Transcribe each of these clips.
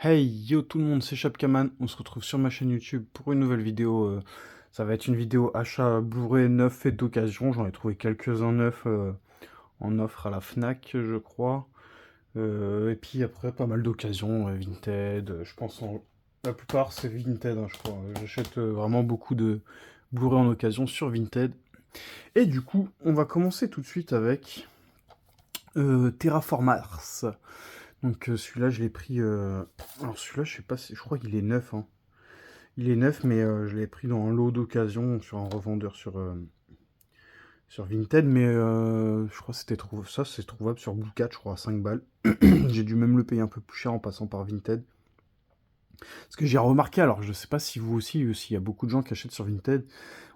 Hey yo tout le monde, c'est Chapkaman, on se retrouve sur ma chaîne YouTube pour une nouvelle vidéo. Ça va être une vidéo achat Blu-ray neuf et d'occasion, j'en ai trouvé quelques-uns neufs en offre à la Fnac je crois. Et puis après pas mal d'occasions, Vinted, je pense la plupart c'est Vinted hein, je crois. J'achète vraiment beaucoup de Blu-ray en occasion sur Vinted. Et du coup on va commencer tout de suite avec Terraformars. Donc celui-là, je l'ai pris. Alors celui-là, je sais pas si. Je crois qu'il est neuf, hein. Il est neuf, mais je l'ai pris dans un lot d'occasion sur un revendeur sur Vinted. Mais je crois que ça, c'est trouvable sur Blue4, je crois, à 5 balles. J'ai dû même le payer un peu plus cher en passant par Vinted. Ce que j'ai remarqué, alors je sais pas si vous aussi, s'il y a beaucoup de gens qui achètent sur Vinted,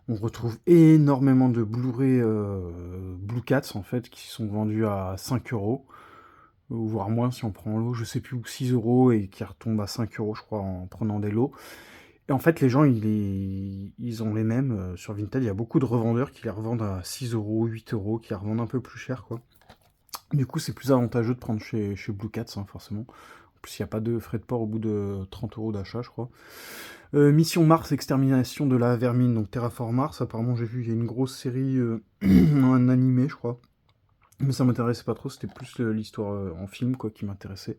on retrouve énormément de Blu-ray Blue Cats en fait qui sont vendus à 5 euros, voire moins si on prend en lot, je sais plus, 6 euros et qui retombent à 5 euros je crois en prenant des lots. Et en fait les gens ils ont les mêmes sur Vinted, il y a beaucoup de revendeurs qui les revendent à 6 euros, 8 euros, qui les revendent un peu plus cher quoi. Du coup c'est plus avantageux de prendre chez Blue Cats hein, forcément. En plus il n'y a pas de frais de port au bout de 30 euros d'achat je crois. Mission Mars, extermination de la vermine, donc Terraform Mars. Apparemment, j'ai vu, il y a une grosse série, un animé, je crois. Mais ça m'intéressait pas trop, c'était plus l'histoire en film, quoi, qui m'intéressait.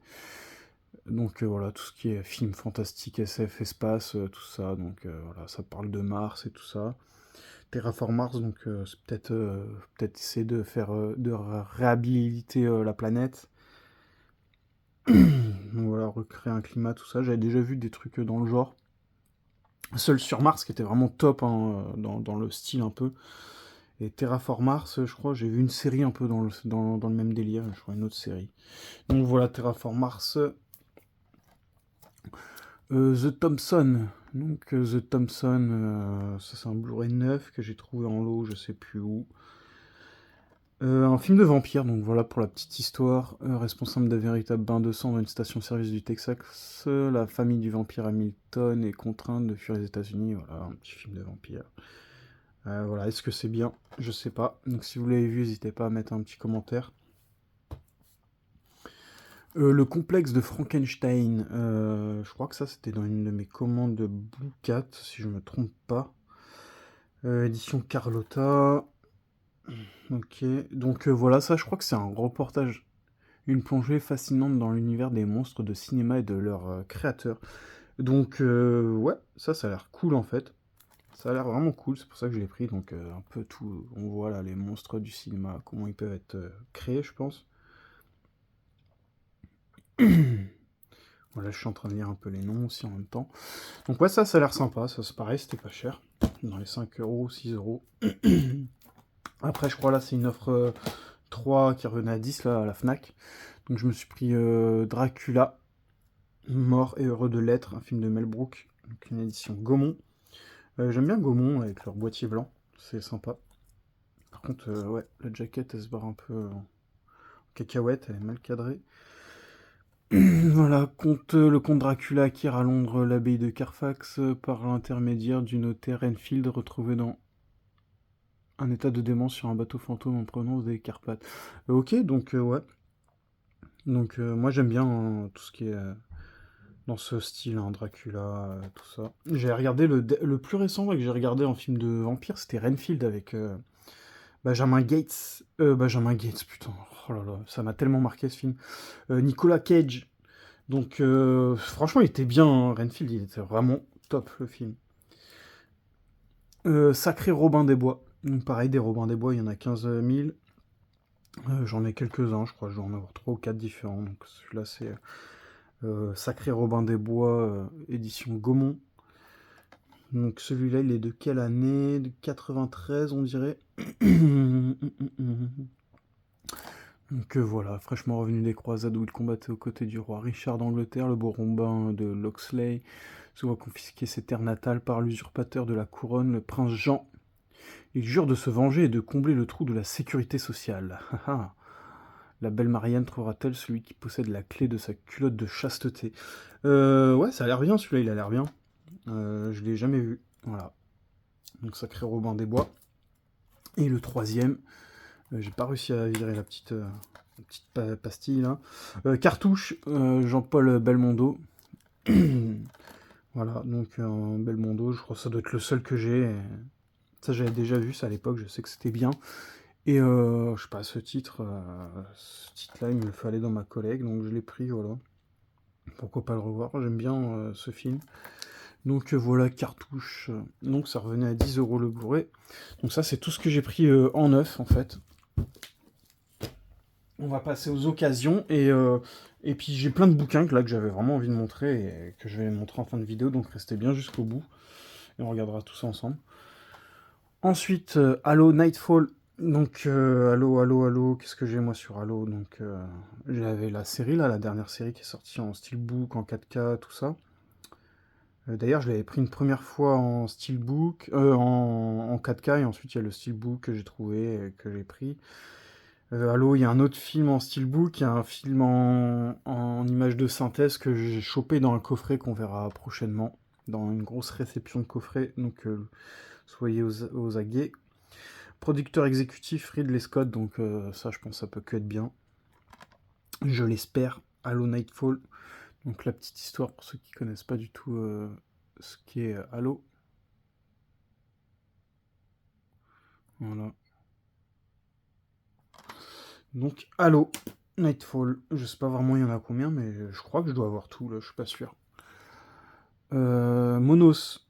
Donc voilà, tout ce qui est film fantastique, SF, espace, tout ça. Donc voilà, ça parle de Mars et tout ça. Terraform Mars, donc c'est peut-être essayer de faire, de réhabiliter la planète. Donc voilà, recréer un climat, tout ça. J'avais déjà vu des trucs dans le genre. Seul sur Mars qui était vraiment top hein, dans le style un peu. Et Terraform Mars, je crois, j'ai vu une série un peu dans le même délire, je crois une autre série. Donc voilà, Terraform Mars. The Thompson. Donc The Thompson, ça c'est un Blu-ray neuf que j'ai trouvé en lot, je sais plus où. Un film de vampire, donc voilà pour la petite histoire. Responsable d'un véritable bain de sang dans une station-service du Texas, la famille du vampire Hamilton est contrainte de fuir les États-Unis. Voilà, un petit film de vampire. Voilà, est-ce que c'est bien? Je sais pas. Donc si vous l'avez vu, n'hésitez pas à mettre un petit commentaire. Le complexe de Frankenstein, je crois que ça c'était dans une de mes commandes de Blue Cat, si je me trompe pas. Édition Carlotta. Ok, donc voilà, ça je crois que c'est un reportage, une plongée fascinante dans l'univers des monstres de cinéma et de leurs créateurs. Donc ouais, ça a l'air cool en fait. Ça a l'air vraiment cool, c'est pour ça que je l'ai pris. Donc un peu tout, on voit là les monstres du cinéma, comment ils peuvent être créés, je pense. Voilà, je suis en train de lire un peu les noms aussi en même temps. Donc ouais, ça a l'air sympa, ça c'est pareil, c'était pas cher. Dans les 5 euros, 6 euros. Après, je crois là, c'est une offre 3 qui revenait à 10 là, à la Fnac. Donc je me suis pris Dracula, Mort et heureux de l'être, un film de Mel Brooks, donc une édition Gaumont. J'aime bien Gaumont avec leur boîtier blanc, c'est sympa. Par contre, ouais, la jaquette, elle se barre un peu en cacahuète, elle est mal cadrée. Voilà, le comte Dracula acquiert à Londres l'abbaye de Carfax par l'intermédiaire du notaire Enfield retrouvé dans un état de démence sur un bateau fantôme en provenance des Carpates. Ok, donc ouais. Donc moi j'aime bien hein, tout ce qui est dans ce style, hein, Dracula, tout ça. J'ai regardé le plus récent ouais, que j'ai regardé en film de vampire, c'était Renfield avec Benjamin Gates. Benjamin Gates, putain, oh là là, ça m'a tellement marqué ce film. Nicolas Cage. Donc franchement il était bien, hein, Renfield, il était vraiment top le film. Sacré Robin des Bois. Donc pareil, des Robins des Bois, il y en a 15 000. J'en ai quelques-uns, je crois, je dois en avoir 3 ou 4 différents. Donc celui-là c'est Sacré Robin des Bois, édition Gaumont. Donc celui-là il est de quelle année? De 93 on dirait. Donc voilà, fraîchement revenu des croisades où il combattait aux côtés du roi Richard d'Angleterre, le Bourgombin de Locksley se voit confisquer ses terres natales par l'usurpateur de la couronne, le prince Jean. Il jure de se venger et de combler le trou de la sécurité sociale. La belle Marianne trouvera-t-elle celui qui possède la clé de sa culotte de chasteté? Ouais, ça a l'air bien celui-là, il a l'air bien. Je l'ai jamais vu. Voilà. Donc Sacré Robin des Bois. Et le troisième, j'ai pas réussi à virer la petite pastille là. Cartouche, Jean-Paul Belmondo. Voilà, donc un Belmondo, je crois que ça doit être le seul que j'ai. Ça, j'avais déjà vu ça à l'époque, je sais que c'était bien. Et je sais pas, ce titre-là, il me le fallait dans ma collègue, donc je l'ai pris, voilà. Pourquoi pas le revoir, j'aime bien ce film. Donc voilà, cartouche. Donc ça revenait à 10 € le Blu-ray. Donc ça, c'est tout ce que j'ai pris en neuf, en fait. On va passer aux occasions. Et puis j'ai plein de bouquins que j'avais vraiment envie de montrer et que je vais montrer en fin de vidéo. Donc restez bien jusqu'au bout. Et on regardera tout ça ensemble. Ensuite, Halo Nightfall. Donc, Halo, qu'est-ce que j'ai moi sur Halo? Donc, j'avais la série, là, la dernière série qui est sortie en steelbook, en 4K, tout ça. D'ailleurs, je l'avais pris une première fois en steelbook, en 4K, et ensuite il y a le steelbook que j'ai trouvé, que j'ai pris. Halo, il y a un autre film en steelbook, il y a un film en image de synthèse que j'ai chopé dans un coffret qu'on verra prochainement, dans une grosse réception de coffret, donc soyez aux aguets. Producteur exécutif Ridley Scott, donc ça je pense ça peut que être bien. Je l'espère. Halo Nightfall. Donc la petite histoire pour ceux qui connaissent pas du tout ce qu'est Halo. Voilà. Donc Halo Nightfall. Je sais pas vraiment il y en a combien, mais je crois que je dois avoir tout là, je suis pas sûr. Monos.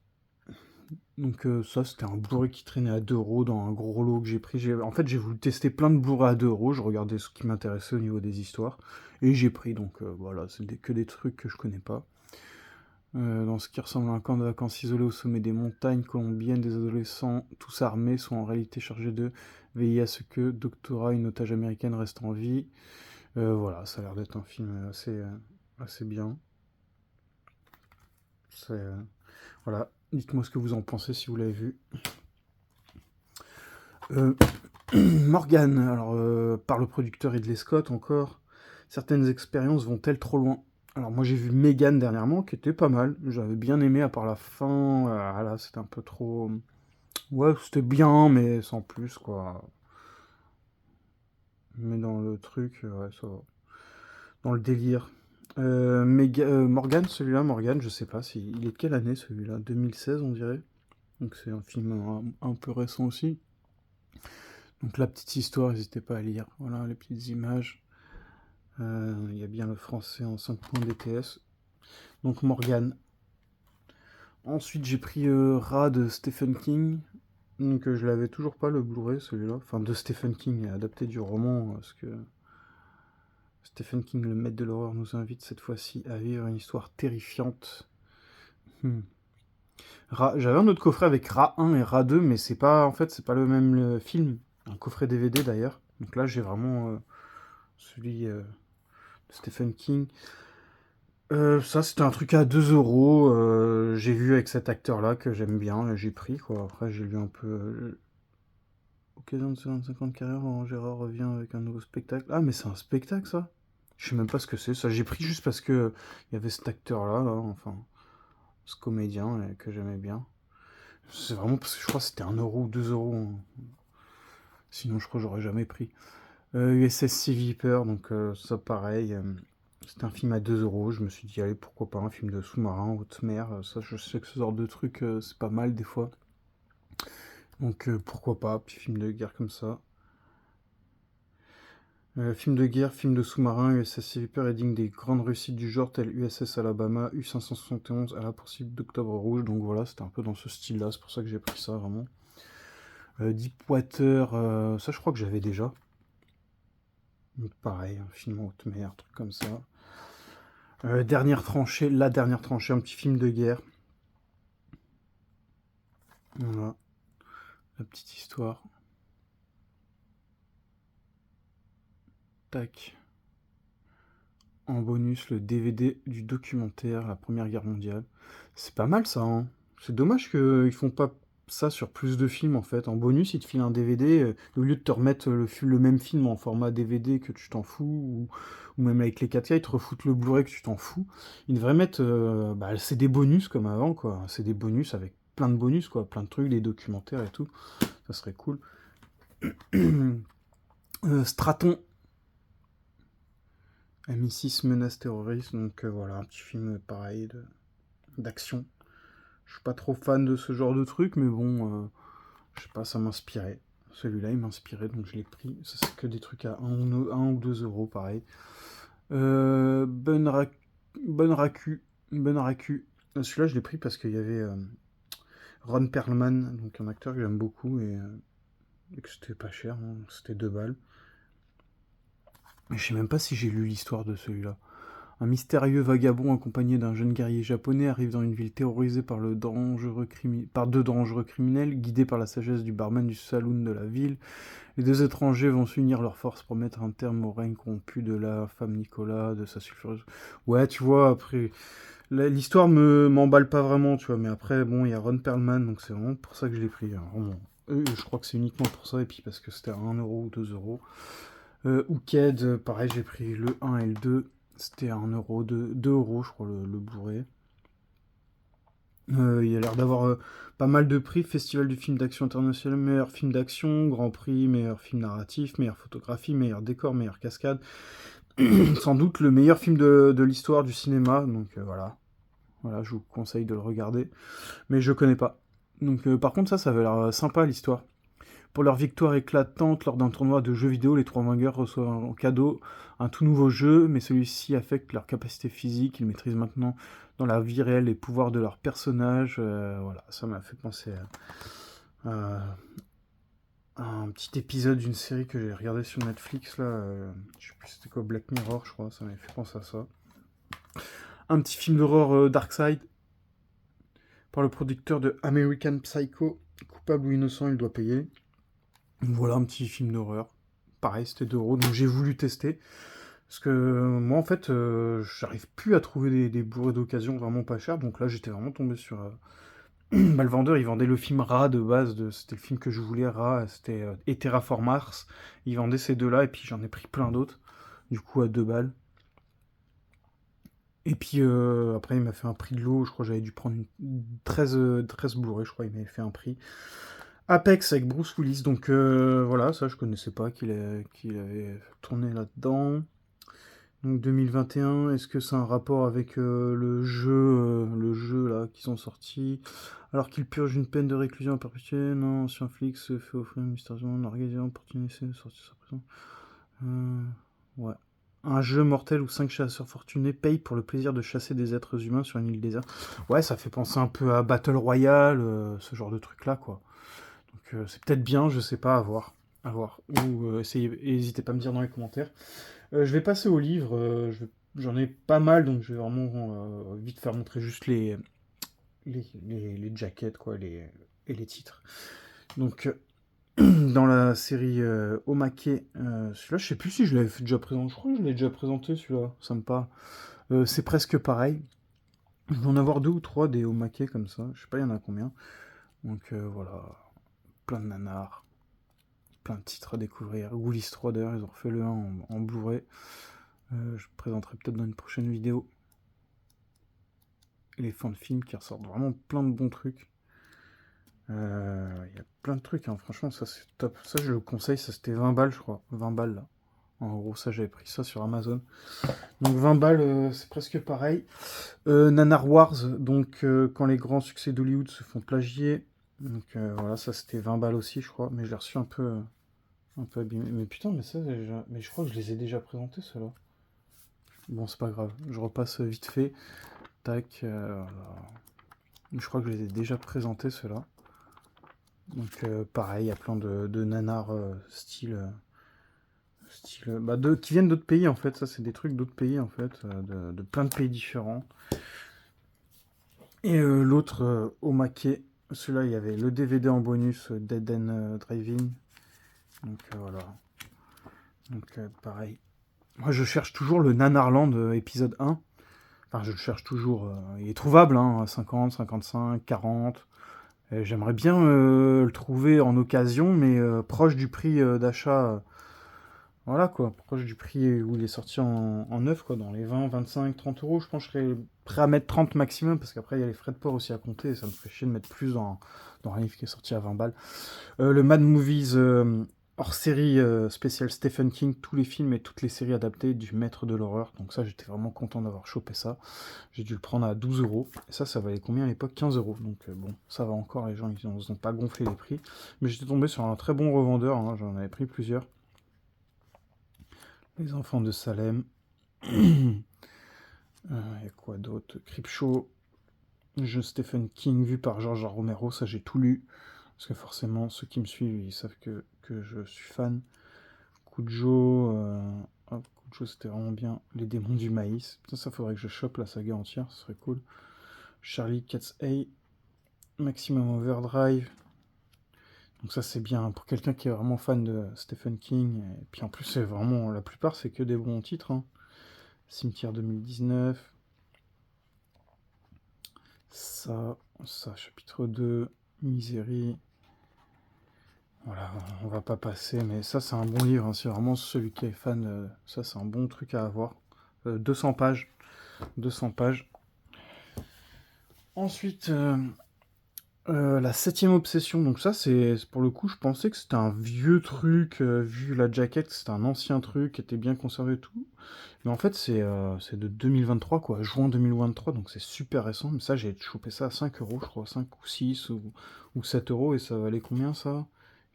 Donc ça c'était un Blu-ray qui traînait à 2 € dans un gros lot que j'ai pris. En fait j'ai voulu tester plein de Blu-ray à 2 €, je regardais ce qui m'intéressait au niveau des histoires. Et j'ai pris, donc voilà, c'est que des trucs que je connais pas. Dans ce qui ressemble à un camp de vacances isolé au sommet des montagnes colombiennes, des adolescents, tous armés, sont en réalité chargés de veiller à ce que Doctora, une otage américaine, reste en vie. Voilà, ça a l'air d'être un film assez bien. Voilà, dites-moi ce que vous en pensez si vous l'avez vu. Morgan, alors par le producteur Ridley Scott encore, certaines expériences vont-elles trop loin? Alors moi j'ai vu Megan dernièrement qui était pas mal, j'avais bien aimé à part la fin, là c'était un peu trop... Ouais c'était bien mais sans plus quoi. Mais dans le truc, ouais ça va. Dans le délire. Morgan, celui-là, Morgan, je sais pas, il est de quelle année celui-là? 2016 on dirait. Donc c'est un film un peu récent aussi. Donc la petite histoire, n'hésitez pas à lire. Voilà les petites images. Il y a bien le français en 5 points DTS. Donc Morgan. Ensuite j'ai pris Ra de Stephen King. Donc je l'avais toujours pas le Blu-ray celui-là. Enfin de Stephen King, adapté du roman. Parce que Stephen King, le maître de l'horreur, nous invite cette fois-ci à vivre une histoire terrifiante. J'avais un autre coffret avec Ra 1 et Ra 2, mais c'est pas, en fait, c'est pas le même film. Un coffret DVD d'ailleurs. Donc là, j'ai vraiment celui de Stephen King. Ça, c'était un truc à 2 €. J'ai vu avec cet acteur-là que j'aime bien, j'ai pris quoi. Après, j'ai lu un peu. Occasion de 50 carrières, Laurent Gérard revient avec un nouveau spectacle. Ah, mais c'est un spectacle ça? Je sais même pas ce que c'est. Ça, j'ai pris juste parce que il y avait cet acteur-là, là, enfin, ce comédien que j'aimais bien. C'est vraiment parce que je crois que c'était 1 € ou 2 €, hein. Sinon, je crois que j'aurais jamais pris. USS Sea Viper, donc ça pareil. C'était un film à 2 €. Je me suis dit, allez, pourquoi pas un film de sous-marin, haute mer. Ça, je sais que ce genre de truc, c'est pas mal des fois. Donc pourquoi pas, petit film de guerre comme ça. Film de guerre, film de sous-marin, USS Sea Viper est digne des grandes réussites du genre, tel USS Alabama, U-571 à la poursuite d'Octobre Rouge. Donc voilà, c'était un peu dans ce style-là, c'est pour ça que j'ai pris ça vraiment. Deepwater, ça je crois que j'avais déjà. Donc pareil, un film en haute mer, truc comme ça. Dernière tranchée, la dernière tranchée, un petit film de guerre. Voilà, la petite histoire. Tac. En bonus, le DVD du documentaire La Première Guerre mondiale. C'est pas mal ça, hein. C'est dommage qu'ils font pas ça sur plus de films en fait. En bonus, ils te filent un DVD, au lieu de te remettre le même film en format DVD que tu t'en fous, ou même avec les 4K, ils te refoutent le Blu-ray que tu t'en fous. Ils devraient mettre. C'est des bonus comme avant, quoi. C'est des bonus avec plein de bonus, quoi. Plein de trucs, des documentaires et tout. Ça serait cool. Straton. MI6 menace terroriste, donc voilà, un petit film pareil d'action. Je suis pas trop fan de ce genre de truc, mais bon, je sais pas, ça m'inspirait. Celui-là, il m'inspirait, donc je l'ai pris. Ça, c'est que des trucs à 1 ou 2 euros, pareil. Bunraku. Bunraku. Celui-là, je l'ai pris parce qu'il y avait Ron Perlman, donc un acteur que j'aime beaucoup, et que c'était pas cher, hein, c'était 2 balles. Mais je sais même pas si j'ai lu l'histoire de celui-là. Un mystérieux vagabond accompagné d'un jeune guerrier japonais arrive dans une ville terrorisée par deux dangereux criminels, guidés par la sagesse du barman du saloon de la ville. Les deux étrangers vont s'unir leurs forces pour mettre un terme au règne corrompu de la femme Nicolas, de sa sulfureuse... Ouais, tu vois, après... L'histoire m'emballe pas vraiment, tu vois, mais après, bon, il y a Ron Perlman, donc c'est vraiment pour ça que je l'ai pris, hein, vraiment. Je crois que c'est uniquement pour ça, et puis parce que c'était à 1 euro ou 2 euros. Hooked, pareil, j'ai pris le 1 et le 2. C'était à 1 euro, 2 euros, je crois, le Blu-ray. Il a l'air d'avoir pas mal de prix. Festival du film d'action international, meilleur film d'action, Grand Prix, meilleur film narratif, meilleure photographie, meilleur décor, meilleure cascade. Sans doute le meilleur film de l'histoire du cinéma. Donc voilà. Voilà, je vous conseille de le regarder. Mais je connais pas. Donc par contre, ça avait l'air sympa l'histoire. Pour leur victoire éclatante lors d'un tournoi de jeux vidéo, les trois vainqueurs reçoivent en cadeau un tout nouveau jeu, mais celui-ci affecte leur capacité physique. Ils maîtrisent maintenant dans la vie réelle les pouvoirs de leur personnage. Voilà, ça m'a fait penser à un petit épisode d'une série que j'ai regardé sur Netflix, là. Je sais plus c'était quoi, Black Mirror, je crois. Ça m'a fait penser à ça. Un petit film d'horreur Darkside par le producteur de American Psycho. Coupable ou innocent, il doit payer. Voilà un petit film d'horreur. Pareil, c'était 2 euros, donc j'ai voulu tester. Parce que moi, en fait, j'arrive plus à trouver des bourrées d'occasion vraiment pas chères. Donc là, j'étais vraiment tombé sur... bah, le vendeur, il vendait le film Ra de base. C'était le film que je voulais, Ra. C'était et Terraform Mars. Il vendait ces deux-là, et puis j'en ai pris plein d'autres. Du coup, à 2 balles. Et puis après, il m'a fait un prix de l'eau. Je crois que j'avais dû prendre 13 Blu-ray, je crois. Il m'avait fait un prix. Apex avec Bruce Willis, donc voilà, ça je connaissais pas qu'il avait tourné là-dedans. Donc 2021, est-ce que c'est un rapport avec le jeu là qu'ils ont sorti alors qu'il purge une peine de réclusion à perpétuité? Non, ancien flic se fait offrir mystérieusement l'organisation opportunité de sortir sa prison. Ouais. Un jeu mortel où 5 chasseurs fortunés payent pour le plaisir de chasser des êtres humains sur une île déserte. Ouais, ça fait penser un peu à Battle Royale, ce genre de truc là quoi. Donc c'est peut-être bien, je sais pas, à voir. À voir. Ou n'hésitez pas à me dire dans les commentaires. Je vais passer au livre. J'en ai pas mal, donc je vais vraiment vite faire montrer juste les jackets, quoi, et les titres. Donc, dans la série Omake, celui-là, je sais plus si je l'avais déjà présenté. Je crois que je l'ai déjà présenté, celui-là. Ça me parle. C'est presque pareil. Je vais en avoir 2 ou 3 des Omake comme ça. Je sais pas, il y en a combien. Donc voilà. Plein de nanars. Plein de titres à découvrir. Woolly Stroder, ils ont refait le 1 en Blu-ray. Je présenterai peut-être dans une prochaine vidéo. Les fans de films qui ressortent vraiment plein de bons trucs. Il y a plein de trucs, hein. Franchement, ça c'est top. Ça, je le conseille, ça c'était 20 balles, je crois. 20 balles là. En gros, ça j'avais pris ça sur Amazon. Donc 20 balles, c'est presque pareil. Nanar Wars, donc quand les grands succès d'Hollywood se font plagier. Donc voilà, ça c'était 20 balles aussi, je crois. Mais je l'ai reçu un peu abîmé. Mais putain, mais ça, mais je crois que je les ai déjà présentés, ceux-là. Bon, c'est pas grave. Je repasse vite fait. Tac. Voilà. Je crois que je les ai déjà présentés, ceux-là. Donc pareil, il y a plein de nanars style bah, qui viennent d'autres pays en fait. Ça, c'est des trucs d'autres pays en fait, de plein de pays différents. Et l'autre, Omake, celui-là, il y avait le DVD en bonus, Dead End Driving. Donc voilà. Donc pareil. Moi, je cherche toujours le Nanarland épisode 1. Enfin, je le cherche toujours. Il est trouvable, hein, à 50, 55, 40. J'aimerais bien le trouver en occasion, mais proche du prix d'achat. Voilà quoi, proche du prix où il est sorti en neuf, quoi, dans les 20, 25, 30 euros. Je pense que je serais prêt à mettre 30 maximum, parce qu'après il y a les frais de port aussi à compter, et ça me ferait chier de mettre plus dans un livre qui est sorti à 20 balles. Le Mad Movies hors série spéciale Stephen King, tous les films et toutes les séries adaptées du Maître de l'horreur. Donc ça, j'étais vraiment content d'avoir chopé ça. J'ai dû le prendre à 12 euros. Et ça valait combien à l'époque? 15 euros. Donc bon, ça va encore, les gens, ils n'ont pas gonflé les prix. Mais j'étais tombé sur un très bon revendeur, hein, j'en avais pris plusieurs. Les Enfants de Salem. Il y a quoi d'autre? Creepshow. Jeu Stephen King vu par George Romero, ça j'ai tout lu. Parce que forcément, ceux qui me suivent, ils savent que je suis fan. Cujo, Cujo c'était vraiment bien. Les démons du maïs. Putain, ça faudrait que je chope la saga entière, ce serait cool. Charlie Cat's A. Maximum Overdrive. Donc ça c'est bien pour quelqu'un qui est vraiment fan de Stephen King. Et puis en plus, c'est vraiment, la plupart c'est que des bons titres. Hein. Cimetière 2019. Ça, chapitre 2. Misery. Voilà, on va pas passer, mais ça c'est un bon livre, hein, c'est vraiment celui qui est fan, ça c'est un bon truc à avoir. 200 pages, 200 pages. Ensuite, la septième obsession, donc ça c'est pour le coup, je pensais que c'était un vieux truc, vu la jaquette, c'était un ancien truc, qui était bien conservé et tout. Mais en fait c'est de 2023 quoi, juin 2023, donc c'est super récent. Mais ça j'ai chopé ça à 5 euros, je crois, 5 ou 6 ou 7 euros, et ça valait combien ça?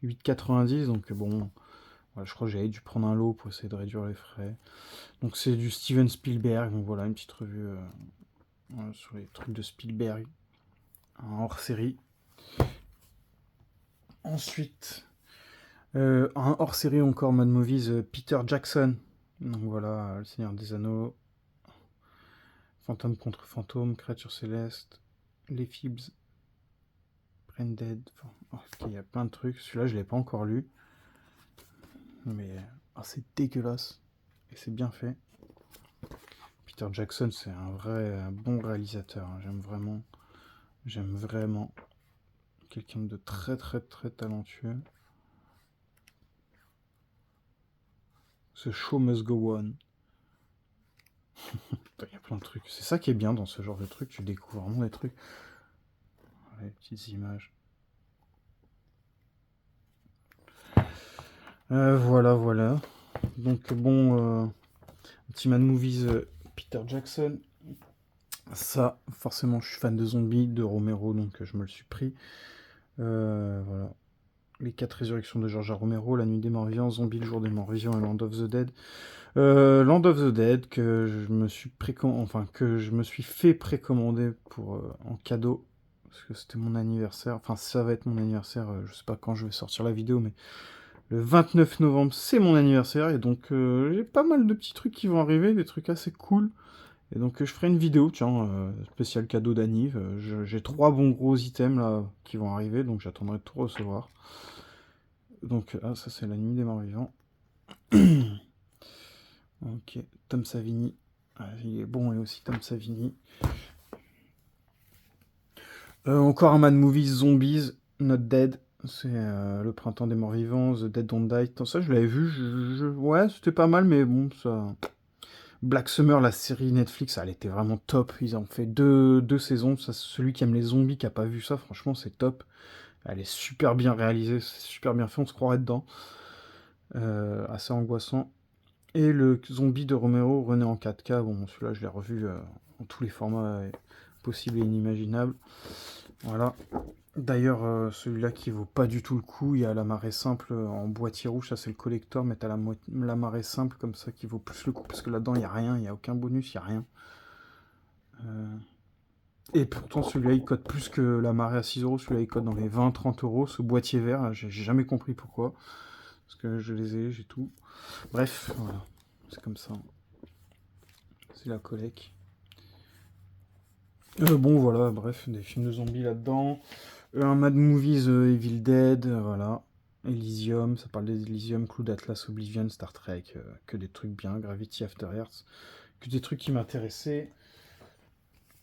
8,90, donc bon, voilà, je crois que j'avais dû prendre un lot pour essayer de réduire les frais. Donc c'est du Steven Spielberg, donc voilà, une petite revue voilà, sur les trucs de Spielberg, un hors-série. Ensuite, un hors-série encore, Mad Movies, Peter Jackson. Donc voilà, Le Seigneur des Anneaux, Fantôme contre Fantôme, Créature Céleste, Les Fibs, Branded, enfin, il y a plein de trucs. Celui-là, je ne l'ai pas encore lu. Mais c'est dégueulasse. Et c'est bien fait. Peter Jackson, c'est un vrai bon réalisateur. Hein. J'aime vraiment. Quelqu'un de très très très talentueux. Ce show must go on. Il y a plein de trucs. C'est ça qui est bien dans ce genre de truc. Tu découvres vraiment des trucs. Les petites images. Voilà, voilà. Donc bon, petit Mad Movies, Peter Jackson. Ça, forcément, je suis fan de zombies, de Romero, donc je me le suis pris. Voilà. Les 4 résurrections de George Romero, La Nuit des Morts Vivants, Zombie, Le Jour des Morts Vivants et Land of the Dead. Land of the Dead que je me suis fait précommander pour en cadeau parce que c'était mon anniversaire. Enfin, ça va être mon anniversaire. Je sais pas quand je vais sortir la vidéo, mais le 29 novembre c'est mon anniversaire et donc j'ai pas mal de petits trucs qui vont arriver, des trucs assez cool. Et donc je ferai une vidéo, tiens, spécial cadeau d'anniv. J'ai 3 bons gros items là qui vont arriver, donc j'attendrai de tout recevoir. Donc ça c'est La Nuit des Morts Vivants. Ok, Tom Savini. Il est bon, et aussi Tom Savini. Encore un Mad Movies Zombies, Not Dead. C'est Le Printemps des Morts Vivants, The Dead Don't Die. Tant ça, je l'avais vu. Ouais, c'était pas mal, mais bon, ça. Black Summer, la série Netflix, elle était vraiment top. Ils ont fait deux saisons. Ça, celui qui aime les zombies, qui a pas vu ça, franchement, c'est top. Elle est super bien réalisée, c'est super bien fait, on se croirait dedans. Assez angoissant. Et le zombie de Romero, rené en 4K. Bon, celui-là, je l'ai revu en tous les formats possibles et inimaginables. Voilà. D'ailleurs, celui-là qui vaut pas du tout le coup, il y a la marée simple en boîtier rouge, ça c'est le collector, mais t'as la marée simple comme ça qui vaut plus le coup, parce que là-dedans il n'y a rien, il n'y a aucun bonus, il n'y a rien. Et pourtant celui-là il cote plus que la marée à 6 euros, celui-là il cote dans les 20-30 euros, ce boîtier vert, j'ai jamais compris pourquoi, parce que je les ai, j'ai tout. Bref, voilà, c'est comme ça. C'est la collecte. Bon voilà, bref, des films de zombies là-dedans. Un Mad Movies Evil Dead, voilà. Elysium, ça parle d'Elysium, Cloud Atlas, Oblivion, Star Trek, que des trucs bien, Gravity After Earth, que des trucs qui m'intéressaient.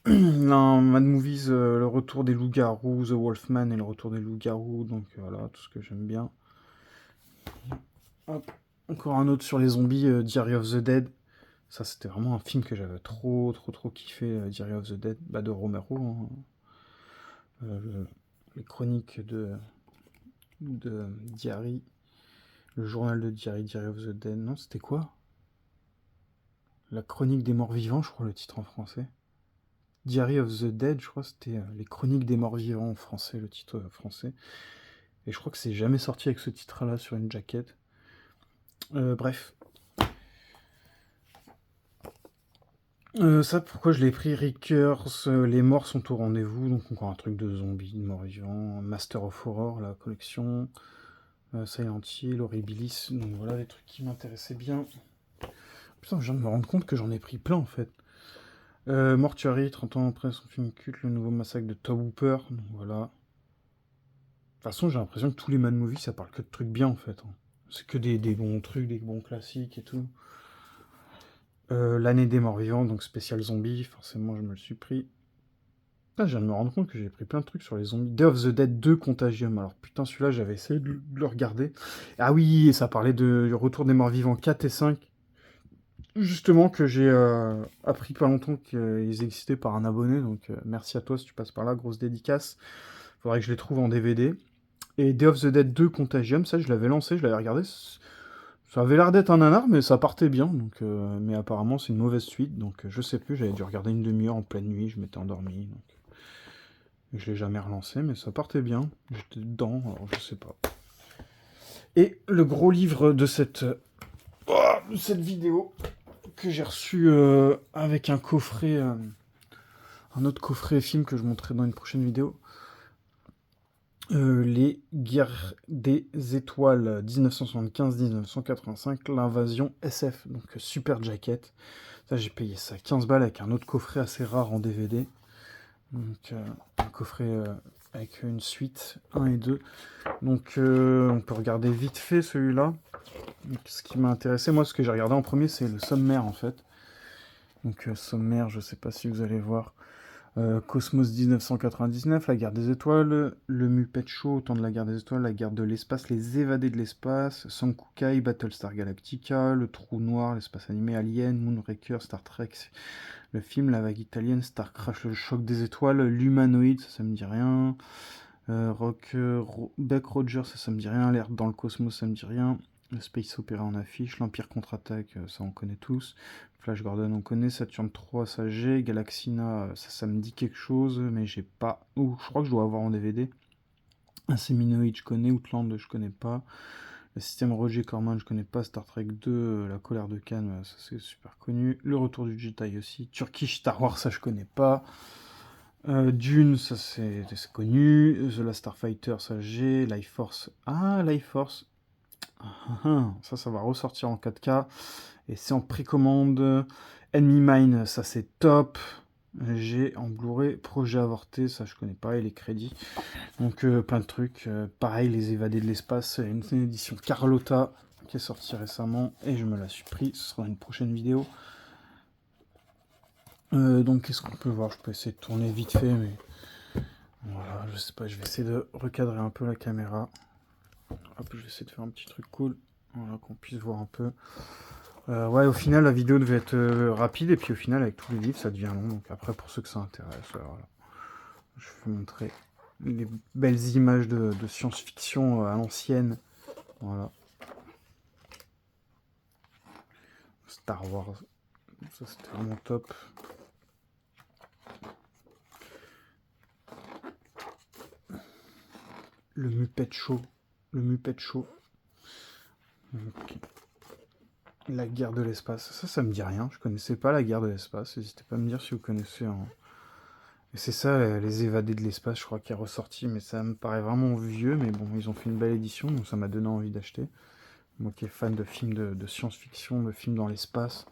Un Mad Movies, le retour des loups-garous, The Wolfman et le retour des loups-garous, donc voilà, tout ce que j'aime bien. Hop. Encore un autre sur les zombies, Diary of the Dead. Ça, c'était vraiment un film que j'avais trop kiffé, Diary of the Dead, de Romero. Hein. Les chroniques de Diary. Le journal de Diary, Diary of the Dead. Non, c'était quoi? La chronique des morts vivants, je crois, le titre en français. Diary of the Dead, je crois, c'était les chroniques des morts vivants en français, le titre français. Et je crois que c'est jamais sorti avec ce titre-là sur une jaquette. Bref. Ça, pourquoi je l'ai pris? Rickers, Les morts sont au rendez-vous, donc encore un truc de zombies, de morts vivants. Master of Horror, la collection. Silent Hill, Horribilis, donc voilà les trucs qui m'intéressaient bien. Putain, je viens de me rendre compte que j'en ai pris plein en fait. Mortuary, 30 ans après son film culte, le nouveau massacre de Tobe Hooper, donc voilà. De toute façon, j'ai l'impression que tous les Mad Movies, ça parle que de trucs bien en fait. Hein. C'est que des bons trucs, des bons classiques et tout. L'année des morts vivants, donc spécial zombie, forcément je me le suis pris. Putain, je viens de me rendre compte que j'ai pris plein de trucs sur les zombies. Day of the Dead 2 Contagium. Alors putain, celui-là, j'avais essayé de le regarder. Ah oui, et ça parlait du retour des morts vivants 4 et 5. Justement, que j'ai appris pas longtemps qu'ils existaient par un abonné. Donc merci à toi si tu passes par là, grosse dédicace. Faudrait que je les trouve en DVD. Et Day of the Dead 2 Contagium, ça je l'avais lancé, je l'avais regardé. Ça avait l'air d'être un nanar, mais ça partait bien. Donc, mais apparemment, c'est une mauvaise suite. Donc, je sais plus, j'avais dû regarder une demi-heure en pleine nuit, je m'étais endormi. Donc... Je l'ai jamais relancé, mais ça partait bien. J'étais dedans, alors je sais pas. Et le gros livre de cette vidéo que j'ai reçu avec un coffret, un autre coffret film que je montrerai dans une prochaine vidéo. Les guerres des étoiles 1975-1985, l'invasion SF, donc super jacket. Ça, j'ai payé ça 15 balles avec un autre coffret assez rare en DVD. Donc un coffret avec une suite 1 et 2. Donc on peut regarder vite fait celui-là. Donc, ce qui m'a intéressé, moi ce que j'ai regardé en premier, c'est le sommaire en fait. Donc sommaire, je sais pas si vous allez voir. Cosmos 1999, la guerre des étoiles, le Muppet Show, au temps de la guerre des étoiles, la guerre de l'espace, les évadés de l'espace, Sankukai, Battlestar Galactica, le trou noir, l'espace animé, Alien, Moonraker, Star Trek, le film, la vague italienne, Star Crash, le choc des étoiles, l'humanoïde, ça me dit rien, Buck Rogers, ça me dit rien, l'ère dans le cosmos, ça me dit rien, le Space Opera en affiche, l'Empire contre-attaque, ça on connaît tous, Flash Gordon on connaît, Saturn 3 ça j'ai, Galaxina ça me dit quelque chose, mais j'ai pas... Ouh, je crois que je dois avoir en DVD. Inséminoïde je connais, Outland je connais pas, le système Roger Corman je connais pas, Star Trek 2, La colère de Khan, ça c'est super connu, le retour du Jedi aussi, Turkish Star Wars ça je connais pas, Dune ça c'est connu, The Last Starfighter ça j'ai, Life Force, ah Life Force, ça va ressortir en 4K. Et c'est en précommande. Enemy Mine, ça c'est top. J'ai en Blu-ray Projet Avorté, ça je connais pas, et les crédits. Donc plein de trucs. Pareil, Les Évadés de l'espace, une édition Carlotta qui est sortie récemment. Et je me la suis pris, ce sera une prochaine vidéo. Donc qu'est-ce qu'on peut voir? Je peux essayer de tourner vite fait, mais... Voilà, je sais pas, je vais essayer de recadrer un peu la caméra. Hop, je vais essayer de faire un petit truc cool. Voilà, qu'on puisse voir un peu. Ouais, au final, la vidéo devait être rapide, et puis au final, avec tous les livres, ça devient long. Donc après, pour ceux que ça intéresse, voilà. Je vais montrer les belles images de science-fiction à l'ancienne. Voilà. Star Wars, ça c'était vraiment top. Le Muppet Show. Le Muppet Show. Okay. La guerre de l'espace. Ça me dit rien. Je connaissais pas la guerre de l'espace. N'hésitez pas à me dire si vous connaissez. Et c'est ça, Les Évadés de l'espace, je crois, qui est ressorti. Mais ça me paraît vraiment vieux. Mais bon, ils ont fait une belle édition. Donc ça m'a donné envie d'acheter. Moi qui est fan de films de science-fiction, de films dans l'espace.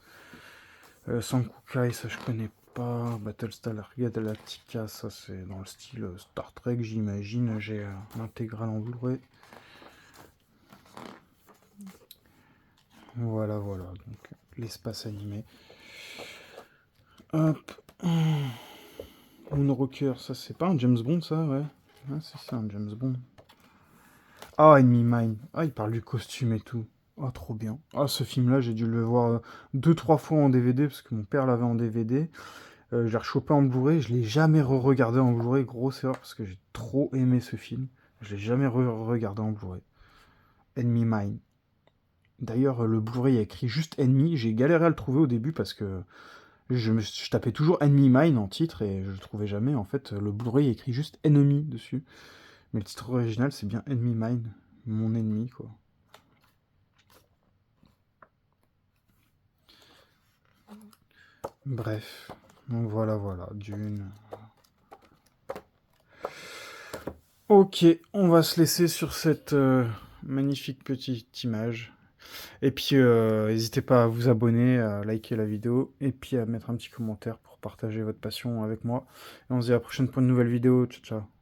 Sankukai, ça je connais pas. Battlestar Galactica, ça c'est dans le style Star Trek, j'imagine. J'ai l'intégrale en Blu-ray. Voilà, donc l'espace animé. Hop. Moonrocker, ça c'est pas un James Bond, ça, ouais. Ah, c'est un James Bond. Ah, Enemy Mine. Ah, il parle du costume et tout. Ah, trop bien. Ah, ce film-là, j'ai dû le voir 2-3 fois en DVD, parce que mon père l'avait en DVD. Je l'ai rechopé en Blu-ray, je l'ai jamais re-regardé en Blu-ray, grosse erreur, parce que j'ai trop aimé ce film. Je l'ai jamais re-regardé en Blu-ray. Enemy Mine. D'ailleurs, le Blu-ray a écrit juste Enemy. J'ai galéré à le trouver au début parce que je tapais toujours Enemy Mine en titre et je le trouvais jamais. En fait, le Blu-ray écrit juste Enemy dessus. Mais le titre original, c'est bien Enemy Mine. Mon ennemi, quoi. Bref. Donc voilà, Dune. Ok, on va se laisser sur cette magnifique petite image. Et puis, n'hésitez pas à vous abonner, à liker la vidéo, et puis à mettre un petit commentaire pour partager votre passion avec moi. Et on se dit à la prochaine pour une nouvelle vidéo. Ciao, ciao.